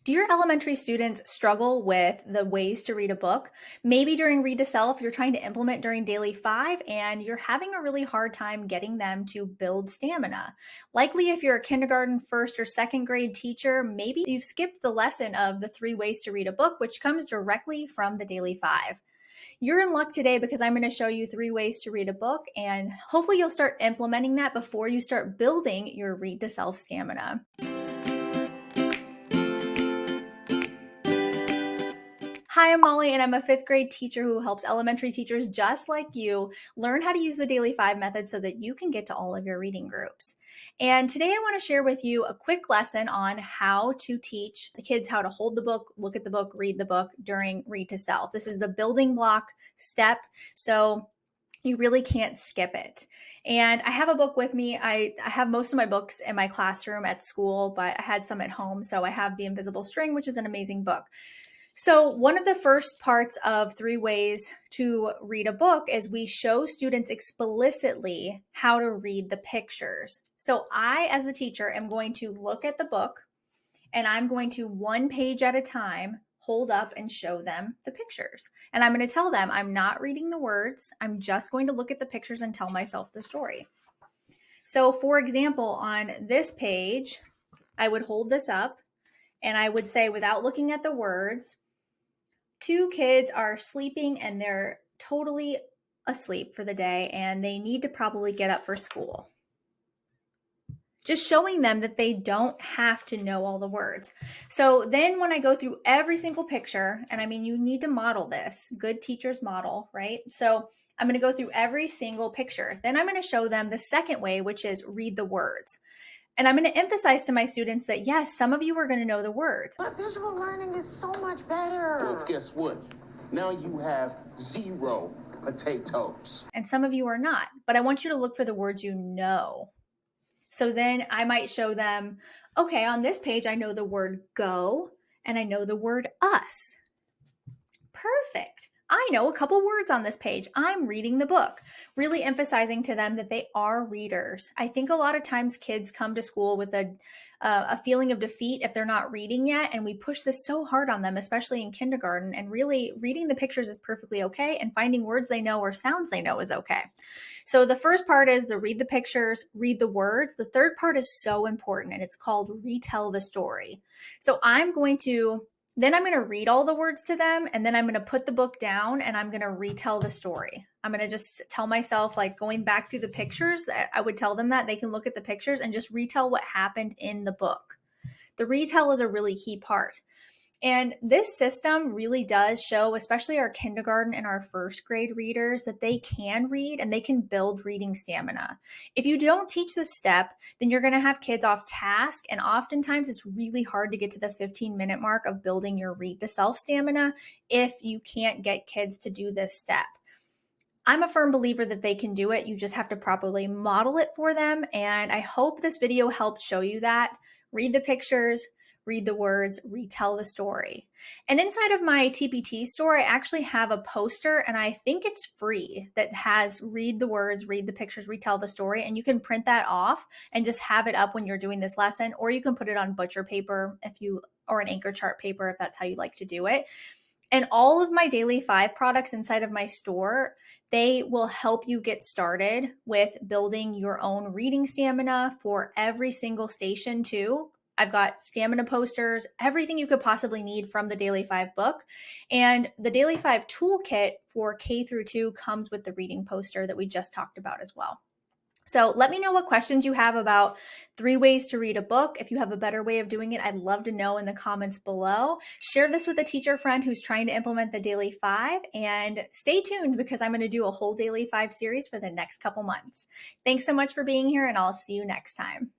Do your elementary students struggle with the ways to read a book? Maybe during Read to Self, you're trying to implement during Daily 5 and you're having a really hard time getting them to build stamina. Likely, if you're a kindergarten, first, or second grade teacher, maybe you've skipped the lesson of the 3 ways to read a book, which comes directly from the Daily 5. You're in luck today because I'm going to show you 3 ways to read a book, and hopefully, you'll start implementing that before you start building your Read to Self stamina. Hi, I'm Molly, and I'm a fifth grade teacher who helps elementary teachers just like you learn how to use the Daily 5 method so that you can get to all of your reading groups. And today I want to share with you a quick lesson on how to teach the kids how to hold the book, look at the book, read the book during Read to Self. This is the building block step. So you really can't skip it. And I have a book with me. I have most of my books in my classroom at school, but I had some at home. So I have The Invisible String, which is an amazing book. So one of the first parts of 3 ways to read a book is we show students explicitly how to read the pictures. So I, as the teacher, am going to look at the book and I'm going to, one page at a time, hold up and show them the pictures. And I'm going to tell them I'm not reading the words. I'm just going to look at the pictures and tell myself the story. So for example, on this page, I would hold this up and I would say, without looking at the words, 2 kids are sleeping and they're totally asleep for the day and they need to probably get up for school. Just showing them that they don't have to know all the words. So then when I go through every single picture, and I mean, you need to model this, good teachers model, right? So I'm going to go through every single picture. Then I'm going to show them the second way, which is read the words. And I'm going to emphasize to my students that, yes, some of you are going to know the words. But visual learning is so much better. Well, guess what? Now you have 0 potatoes. And some of you are not. But I want you to look for the words you know. So then I might show them, okay, on this page, I know the word go and I know the word us. Perfect. I know a couple words on this page. I'm reading the book, really emphasizing to them that they are readers. I think a lot of times kids come to school with a feeling of defeat if they're not reading yet. And we push this so hard on them, especially in kindergarten. And really reading the pictures is perfectly okay. And finding words they know or sounds they know is okay. So the first part is the read the pictures, read the words. The third part is so important and it's called retell the story. So then I'm going to read all the words to them and then I'm going to put the book down and I'm going to retell the story. I'm going to just tell myself, like going back through the pictures, that I would tell them that they can look at the pictures and just retell what happened in the book. The retell is a really key part. And this system really does show, especially our kindergarten and our first grade readers, that they can read and they can build reading stamina. If you don't teach this step, then you're going to have kids off task. And oftentimes it's really hard to get to the 15-minute mark of building your read to self stamina if you can't get kids to do this step. I'm a firm believer that they can do it. You just have to properly model it for them. And I hope this video helped show you that. Read the pictures, read the words, retell the story. And inside of my TPT store, I actually have a poster, and I think it's free, that has read the words, read the pictures, retell the story. And you can print that off and just have it up when you're doing this lesson, or you can put it on butcher paper or an anchor chart paper if that's how you like to do it. And all of my Daily 5 products inside of my store, they will help you get started with building your own reading stamina for every single station too. I've got stamina posters, everything you could possibly need from the Daily 5 book. And the Daily 5 toolkit for K through 2 comes with the reading poster that we just talked about as well. So let me know what questions you have about 3 ways to read a book. If you have a better way of doing it, I'd love to know in the comments below. Share this with a teacher friend who's trying to implement the Daily 5, and stay tuned because I'm going to do a whole Daily 5 series for the next couple months. Thanks so much for being here, and I'll see you next time.